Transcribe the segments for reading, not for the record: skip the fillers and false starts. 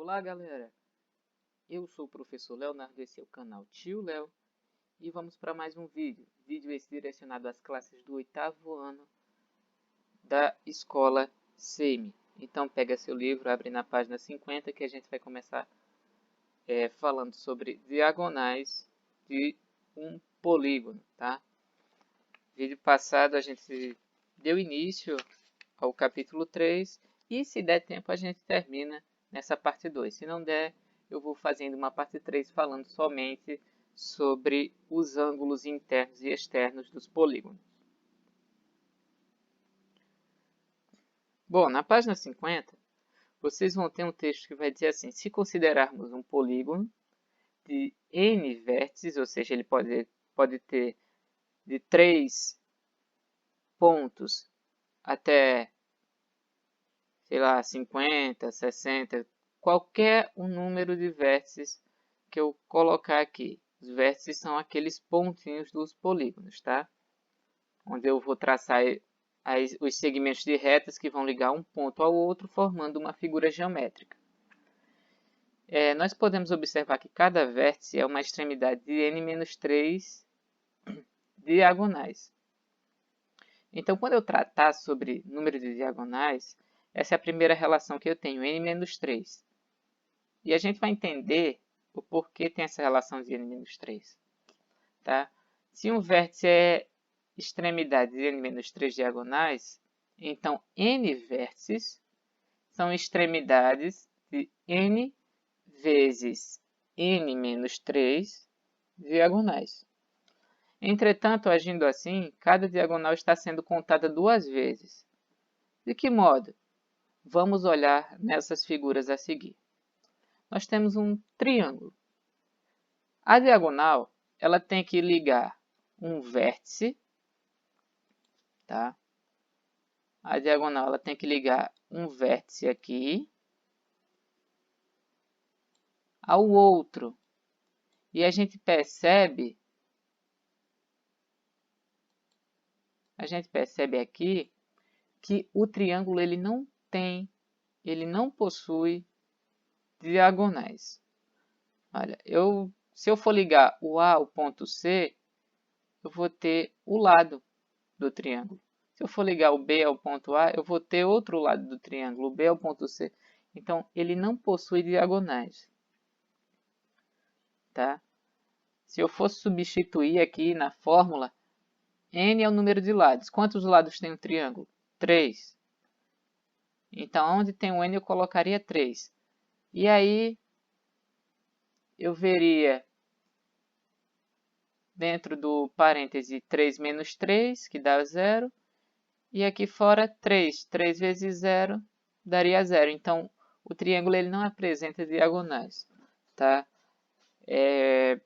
Olá, galera! Eu sou o professor Leonardo, esse é o canal Tio Léo e vamos para mais um vídeo. Vídeo esse direcionado às classes do 8º ano da escola SEMI. Então pega seu livro, abre na página 50 que a gente vai começar falando sobre diagonais de um polígono, tá? Vídeo passado a gente deu início ao capítulo 3 e se der tempo a gente termina nessa parte 2. Se não der, eu vou fazendo uma parte 3 falando somente sobre os ângulos internos e externos dos polígonos. Bom, na página 50, vocês vão ter um texto que vai dizer assim: se considerarmos um polígono de n vértices, ou seja, ele pode ter de 3 pontos até, sei lá, 50, 60, qualquer um número de vértices que eu colocar aqui. Os vértices são aqueles pontinhos dos polígonos, tá? Onde eu vou traçar os segmentos de retas que vão ligar um ponto ao outro, formando uma figura geométrica. Nós podemos observar que cada vértice é uma extremidade de n-3 diagonais. Então, quando eu tratar sobre número de diagonais, essa é a primeira relação que eu tenho, n-3. E a gente vai entender o porquê tem essa relação de n-3. Tá? Se um vértice é extremidade de n-3 diagonais, então n vértices são extremidades de n vezes n-3 diagonais. Entretanto, agindo assim, cada diagonal está sendo contada duas vezes. De que modo? Vamos olhar nessas figuras a seguir. Nós temos um triângulo. A diagonal, ela tem que ligar um vértice, tá? A diagonal, ela tem que ligar um vértice aqui ao outro. E a gente percebe aqui que o triângulo ele não possui diagonais. Olha, se eu for ligar o A ao ponto C, eu vou ter o lado do triângulo. Se eu for ligar o B ao ponto A, eu vou ter outro lado do triângulo, o B ao ponto C. Então, ele não possui diagonais. Tá? Se eu fosse substituir aqui na fórmula, n é o número de lados. Quantos lados tem um triângulo? 3. Então, onde tem o n, eu colocaria 3. E aí, eu veria dentro do parêntese 3 menos 3, que dá 0. E aqui fora 3. 3 vezes 0 daria 0. Então, o triângulo ele não apresenta diagonais. Tá? É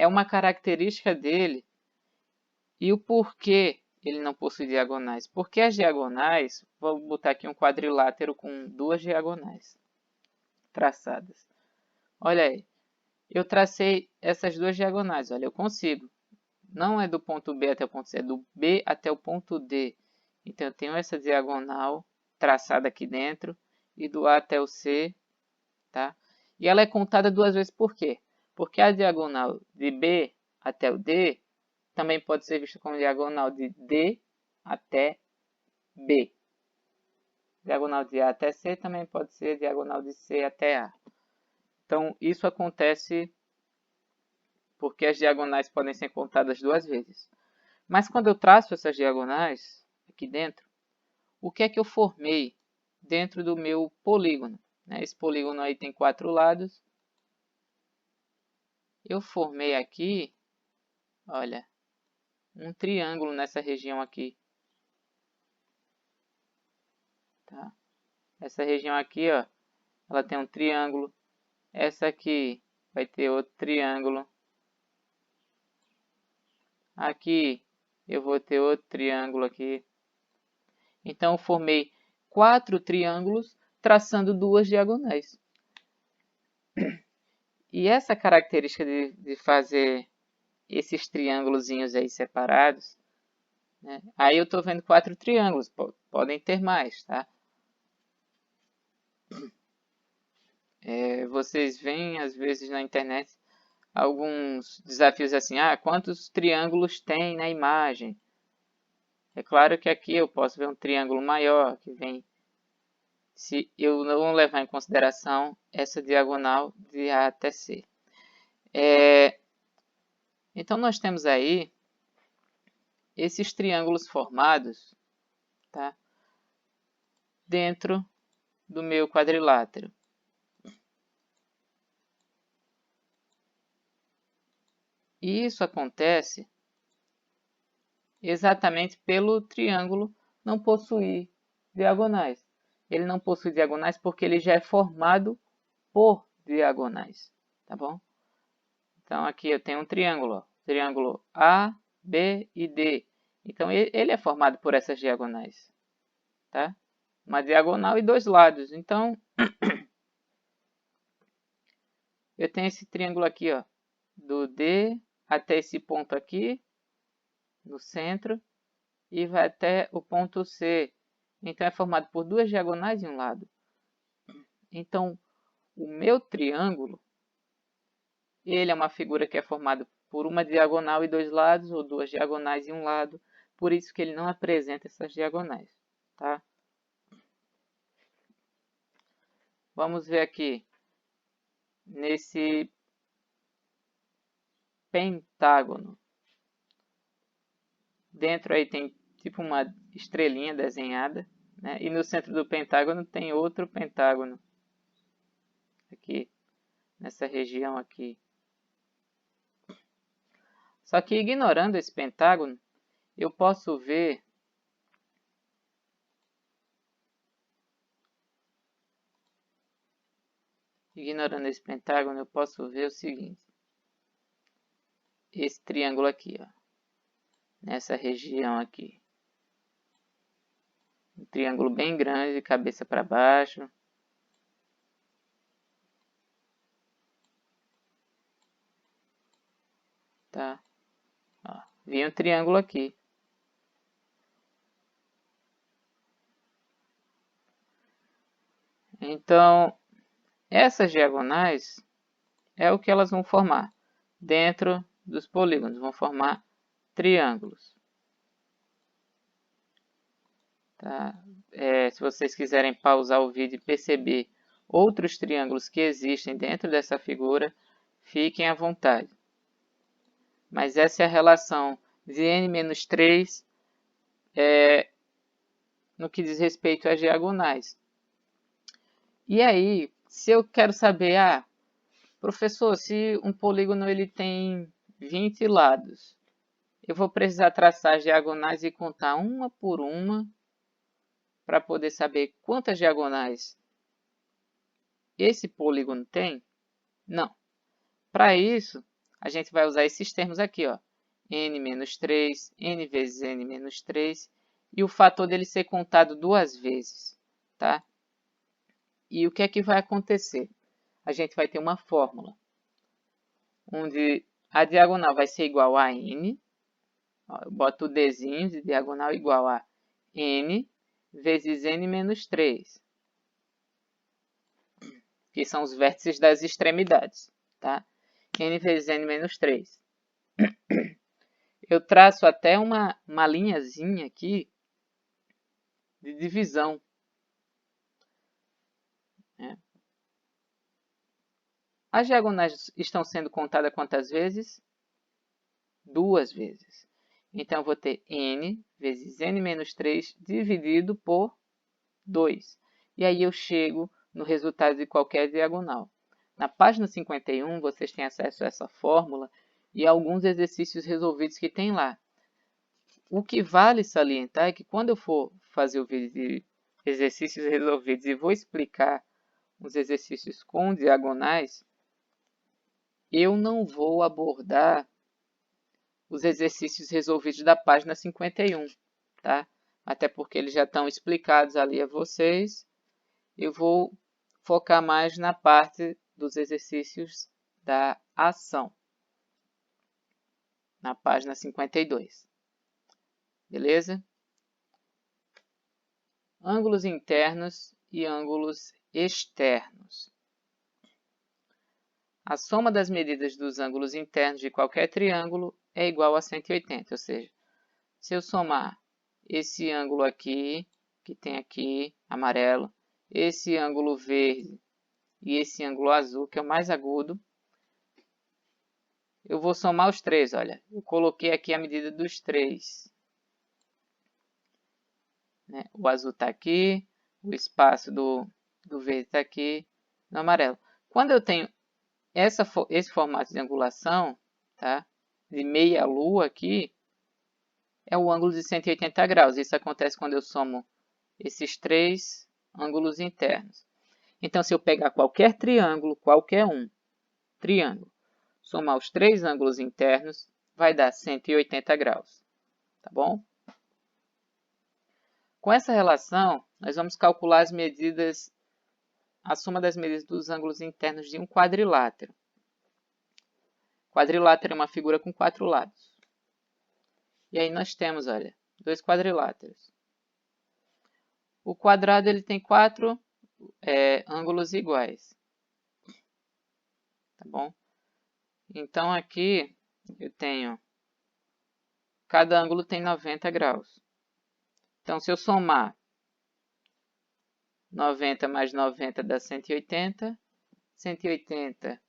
uma característica dele. E o porquê ele não possui diagonais? Porque as diagonais, vou botar aqui um quadrilátero com duas diagonais traçadas. Olha aí, eu tracei essas duas diagonais, olha, eu consigo. Não é do ponto B até o ponto C, é do B até o ponto D. Então, eu tenho essa diagonal traçada aqui dentro e do A até o C, tá? E ela é contada duas vezes por quê? Porque a diagonal de B até o D também pode ser vista como diagonal de D até B. Diagonal de A até C também pode ser diagonal de C até A. Então, isso acontece porque as diagonais podem ser contadas duas vezes. Mas quando eu traço essas diagonais aqui dentro, o que é que eu formei dentro do meu polígono? Esse polígono aí tem 4 lados. Eu formei aqui, olha, um triângulo nessa região aqui. Tá? Essa região aqui, ó, ela tem um triângulo. Essa aqui vai ter outro triângulo. Aqui eu vou ter outro triângulo aqui. Então, eu formei 4 triângulos traçando duas diagonais. E essa característica de fazer esses triângulozinhos aí separados, né? Aí eu estou vendo 4 triângulos, podem ter mais, tá? Vocês veem às vezes na internet alguns desafios assim, quantos triângulos tem na imagem? É claro que aqui eu posso ver um triângulo maior que vem, se eu não levar em consideração essa diagonal de A até C. Então nós temos aí esses triângulos formados, tá, dentro do meu quadrilátero. E isso acontece exatamente pelo triângulo não possuir diagonais. Ele não possui diagonais porque ele já é formado por diagonais, tá bom? Então aqui eu tenho um triângulo, ó, triângulo A, B e D. Então ele é formado por essas diagonais, tá? Uma diagonal e dois lados. Então eu tenho esse triângulo aqui, ó, do D até esse ponto aqui, no centro, e vai até o ponto C. Então é formado por duas diagonais e um lado. Então o meu triângulo, ele é uma figura que é formada por uma diagonal e dois lados, ou duas diagonais e um lado. Por isso que ele não apresenta essas diagonais, tá? Vamos ver aqui, nesse pentágono. Dentro aí tem tipo uma estrelinha desenhada, né? E no centro do pentágono tem outro pentágono. Aqui, nessa região aqui. Só que ignorando esse pentágono, eu posso ver o seguinte. Esse triângulo aqui, ó, nessa região aqui. Um triângulo bem grande, de cabeça para baixo. Tá? Ó, vi um triângulo aqui. Então, essas diagonais é o que elas vão formar dentro dos polígonos. Vão formar triângulos. Tá? Se vocês quiserem pausar o vídeo e perceber outros triângulos que existem dentro dessa figura, fiquem à vontade. Mas essa é a relação de n-3 no que diz respeito às diagonais. E aí, se eu quero saber, professor, se um polígono ele tem 20 lados, eu vou precisar traçar as diagonais e contar uma por uma para poder saber quantas diagonais esse polígono tem? Não. Para isso, a gente vai usar esses termos aqui, ó, n-3, n vezes n-3, e o fator dele ser contado duas vezes, tá? E o que é que vai acontecer? A gente vai ter uma fórmula, onde a diagonal vai ser igual a n, ó, eu boto o dzinho de diagonal igual a n vezes n menos 3, que são os vértices das extremidades, tá? N vezes n menos 3. Eu traço até uma linhazinha aqui de divisão, né? As diagonais estão sendo contadas quantas vezes? Duas vezes. Então, eu vou ter n vezes n menos 3 dividido por 2. E aí eu chego no resultado de qualquer diagonal. Na página 51, vocês têm acesso a essa fórmula e alguns exercícios resolvidos que tem lá. O que vale salientar é que quando eu for fazer o vídeo de exercícios resolvidos e vou explicar os exercícios com diagonais, eu não vou abordar os exercícios resolvidos da página 51, tá? Até porque eles já estão explicados ali a vocês. Eu vou focar mais na parte dos exercícios da ação, na página 52. Beleza? Ângulos internos e ângulos externos. a soma das medidas dos ângulos internos de qualquer triângulo é igual a 180, ou seja, se eu somar esse ângulo aqui, que tem aqui, amarelo, esse ângulo verde e esse ângulo azul, que é o mais agudo, eu vou somar os três, olha. Eu coloquei aqui a medida dos três. Né? O azul está aqui, o espaço do verde está aqui, no amarelo. Quando eu tenho esse formato de angulação, tá? De meia lua aqui, é o ângulo de 180 graus. Isso acontece quando eu somo esses três ângulos internos. Então, se eu pegar qualquer triângulo, qualquer um, triângulo, somar os três ângulos internos, vai dar 180 graus. Tá bom? Com essa relação, nós vamos calcular as medidas, a soma das medidas dos ângulos internos de um quadrilátero. Quadrilátero é uma figura com 4 lados. E aí nós temos, olha, dois quadriláteros. O quadrado ele tem 4 ângulos iguais. Tá bom? Então aqui eu tenho, cada ângulo tem 90 graus. Então se eu somar 90 mais 90 dá 180, 180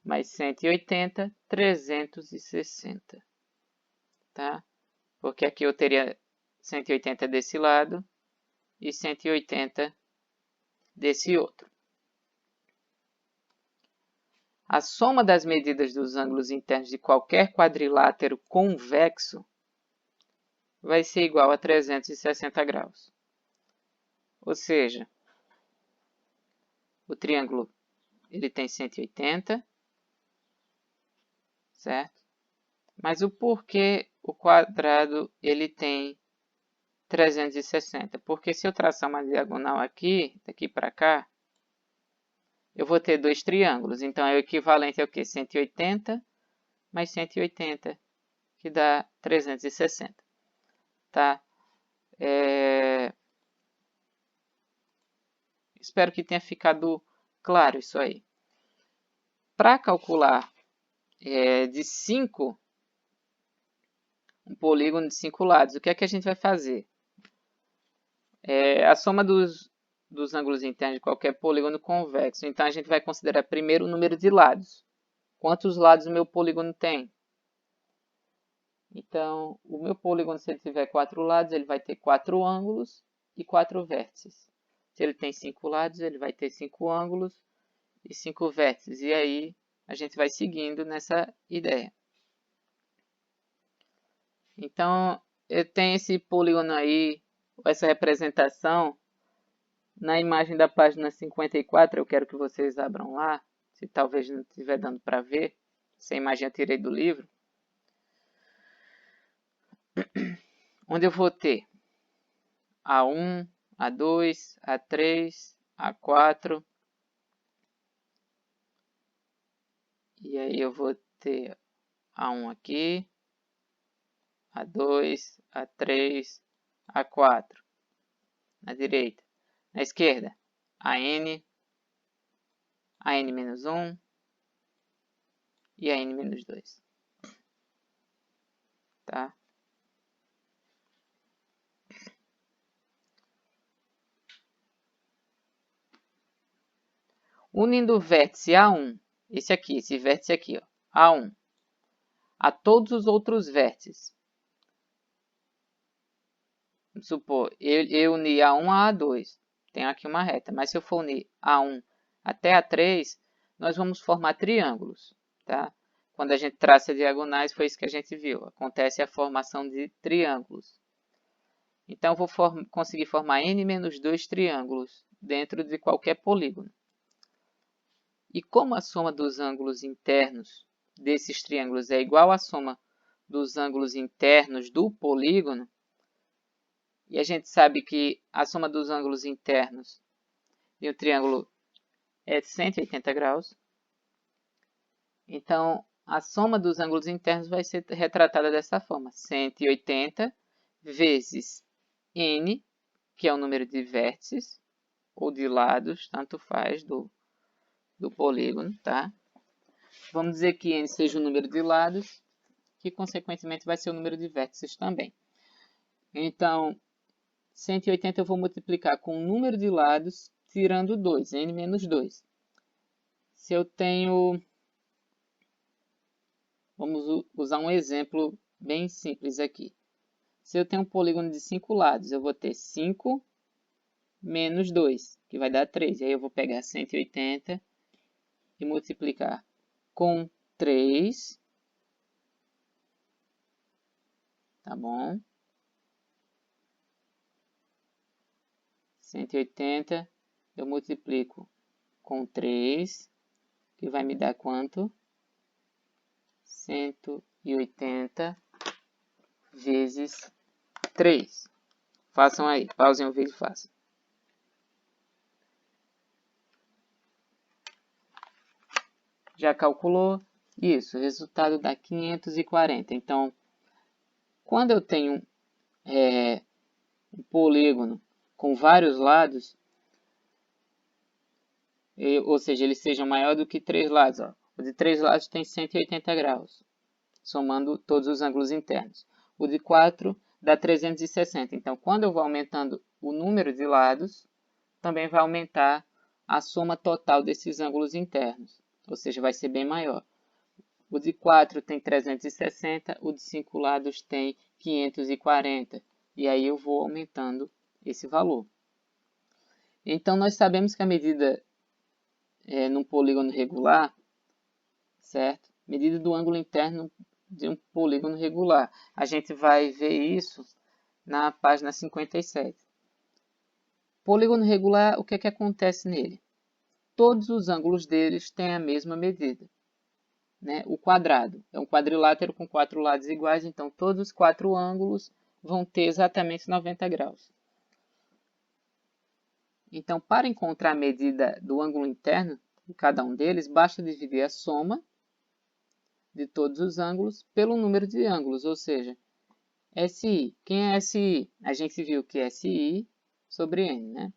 mais 180, 360. Tá? Porque aqui eu teria 180 desse lado e 180 desse outro. A soma das medidas dos ângulos internos de qualquer quadrilátero convexo vai ser igual a 360 graus. Ou seja, o triângulo ele tem 180, certo? Mas o porquê o quadrado ele tem 360? Porque se eu traçar uma diagonal aqui, daqui para cá, eu vou ter dois triângulos. Então, é o equivalente ao quê? 180 mais 180, que dá 360. Tá? Espero que tenha ficado claro isso aí. Para calcular de 5, um polígono de 5 lados, o que é que a gente vai fazer? A soma dos ângulos internos de qualquer polígono convexo. Então, a gente vai considerar primeiro o número de lados. Quantos lados o meu polígono tem? Então, o meu polígono, se ele tiver 4 lados, ele vai ter 4 ângulos e 4 vértices. Se ele tem 5 lados, ele vai ter 5 ângulos e 5 vértices. E aí, a gente vai seguindo nessa ideia. Então, eu tenho esse polígono aí, essa representação, na imagem da página 54, eu quero que vocês abram lá, se talvez não estiver dando para ver. Essa imagem eu tirei do livro. Onde eu vou ter A1, A2, A3, A4. E aí eu vou ter A1 aqui, A2, A3, A4. Na direita. Na esquerda, AN, AN-1 e AN-2. Tá? Unindo o vértice A1, esse vértice aqui, ó, A1, a todos os outros vértices. Vamos supor, eu uni A1 a A2. Tenho aqui uma reta, mas se eu for unir A1 até A3, nós vamos formar triângulos. Tá? Quando a gente traça diagonais, foi isso que a gente viu. Acontece a formação de triângulos. Então, eu vou conseguir formar n-2 triângulos dentro de qualquer polígono. E como a soma dos ângulos internos desses triângulos é igual à soma dos ângulos internos do polígono, e a gente sabe que a soma dos ângulos internos de um triângulo é 180 graus, então a soma dos ângulos internos vai ser retratada dessa forma: 180 vezes n, que é o número de vértices, ou de lados, tanto faz, do do polígono, tá? Vamos dizer que n seja o número de lados, que consequentemente vai ser o número de vértices também. Então, 180 eu vou multiplicar com o número de lados, tirando 2, n menos 2. Se eu tenho... Vamos usar um exemplo bem simples aqui. Se eu tenho um polígono de 5 lados, eu vou ter 5 menos 2, que vai dar 3. E aí eu vou pegar 180 e multiplicar com 3. Tá bom? 180 eu multiplico com 3, que vai me dar quanto? 180 vezes 3. Façam aí, pausem o vídeo e façam. Já calculou? Isso, o resultado dá 540. Então, quando eu tenho um polígono com vários lados, ou seja, eles sejam maior do que 3 lados. Ó. O de 3 lados tem 180 graus, somando todos os ângulos internos. O de 4 dá 360. Então, quando eu vou aumentando o número de lados, também vai aumentar a soma total desses ângulos internos, ou seja, vai ser bem maior. O de 4 tem 360, o de 5 lados tem 540. E aí eu vou aumentando esse valor. Então, nós sabemos que a medida num polígono regular, certo? Medida do ângulo interno de um polígono regular. A gente vai ver isso na página 57. Polígono regular, o que é que acontece nele? Todos os ângulos deles têm a mesma medida. Né? O quadrado é um quadrilátero com 4 lados iguais, então todos os 4 ângulos vão ter exatamente 90 graus. Então, para encontrar a medida do ângulo interno de cada um deles, basta dividir a soma de todos os ângulos pelo número de ângulos, ou seja, SI. Quem é SI? A gente viu que é SI sobre N, né?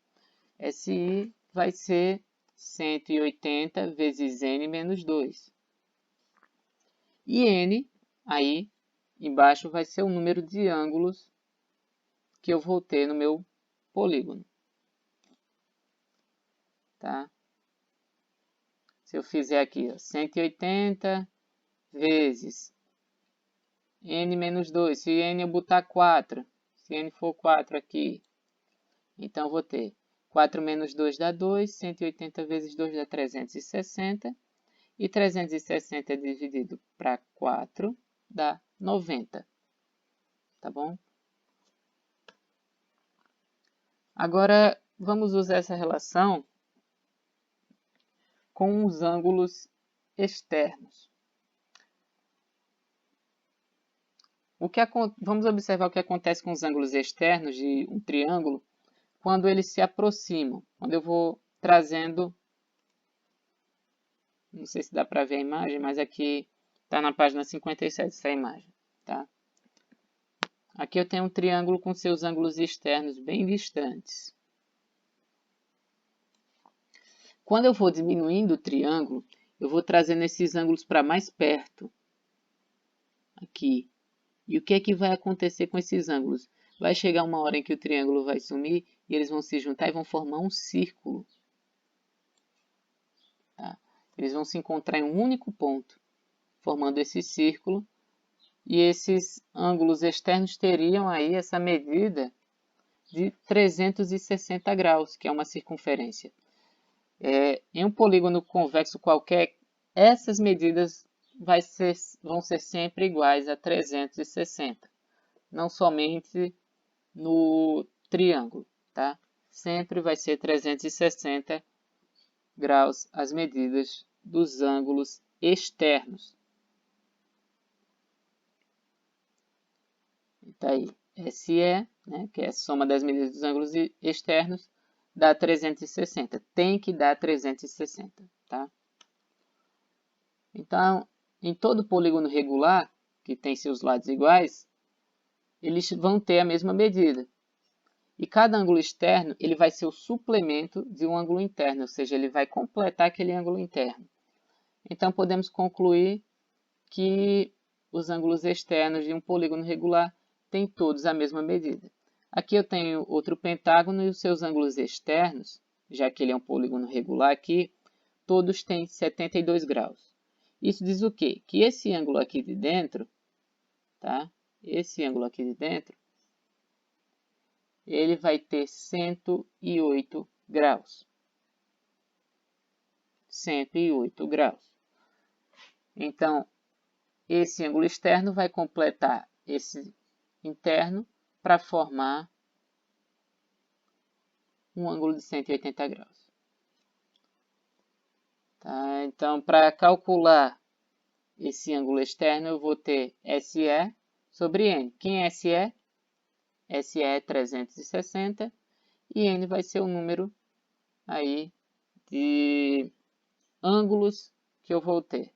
SI vai ser 180 vezes N menos 2. E N, aí embaixo, vai ser o número de ângulos que eu vou ter no meu polígono. Tá? Se eu fizer aqui, ó, 180 vezes N menos 2, se N eu botar 4, se N for 4 aqui, então eu vou ter 4 menos 2 dá 2, 180 vezes 2 dá 360, e 360 dividido para 4 dá 90, tá bom? Agora, vamos usar essa relação com os ângulos externos. Vamos observar o que acontece com os ângulos externos de um triângulo quando eles se aproximam. Quando eu vou trazendo, não sei se dá para ver a imagem, mas aqui está na página 57 essa imagem. Tá? Aqui eu tenho um triângulo com seus ângulos externos bem distantes. Quando eu vou diminuindo o triângulo, eu vou trazendo esses ângulos para mais perto. Aqui. E o que é que vai acontecer com esses ângulos? Vai chegar uma hora em que o triângulo vai sumir e eles vão se juntar e vão formar um círculo. Tá? Eles vão se encontrar em um único ponto, formando esse círculo. E esses ângulos externos teriam aí essa medida de 360 graus, que é uma circunferência. Em um polígono convexo qualquer, essas medidas vão ser sempre iguais a 360. Não somente no triângulo, tá? Sempre vai ser 360 graus as medidas dos ângulos externos. Tá aí, SE, né, que é a soma das medidas dos ângulos externos, dá 360. Tem que dar 360, tá? Então, em todo polígono regular, que tem seus lados iguais, eles vão ter a mesma medida. E cada ângulo externo ele vai ser o suplemento de um ângulo interno, ou seja, ele vai completar aquele ângulo interno. Então, podemos concluir que os ângulos externos de um polígono regular têm todos a mesma medida. Aqui eu tenho outro pentágono e os seus ângulos externos, já que ele é um polígono regular aqui, todos têm 72 graus. Isso diz o quê? Que esse ângulo aqui de dentro, tá? Esse ângulo aqui de dentro, ele vai ter 108 graus. 108 graus. Então, esse ângulo externo vai completar esse interno para formar um ângulo de 180 graus. Tá? Então, para calcular esse ângulo externo, eu vou ter SE sobre N. Quem é SE? SE é 360 e N vai ser o número aí de ângulos que eu vou ter.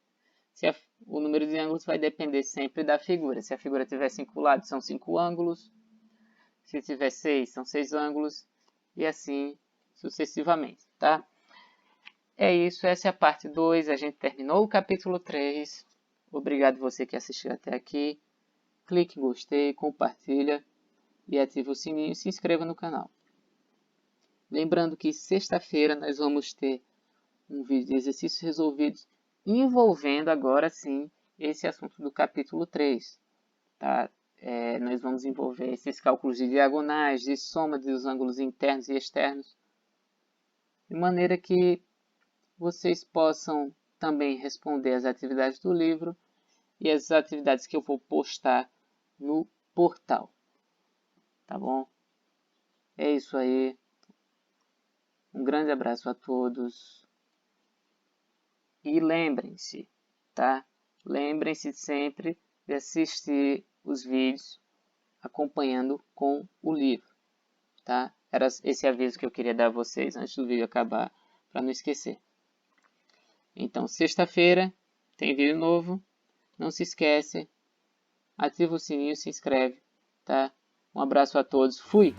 O número de ângulos vai depender sempre da figura. Se a figura tiver 5 lados, são 5 ângulos. Se tiver 6, são 6 ângulos. E assim sucessivamente, tá? É isso, essa é a parte 2. A gente terminou o capítulo 3. Obrigado você que assistiu até aqui. Clique em gostei, compartilha e ative o sininho e se inscreva no canal. Lembrando que sexta-feira nós vamos ter um vídeo de exercícios resolvidos envolvendo agora sim esse assunto do capítulo 3. Tá? Nós vamos envolver esses cálculos de diagonais, de soma dos ângulos internos e externos, de maneira que vocês possam também responder as atividades do livro e as atividades que eu vou postar no portal. Tá bom? É isso aí. Um grande abraço a todos. E lembrem-se, tá? Lembrem-se sempre de assistir os vídeos acompanhando com o livro, tá? Era esse aviso que eu queria dar a vocês antes do vídeo acabar, para não esquecer. Então, sexta-feira tem vídeo novo. Não se esquece, ativa o sininho, se inscreve, tá? Um abraço a todos. Fui!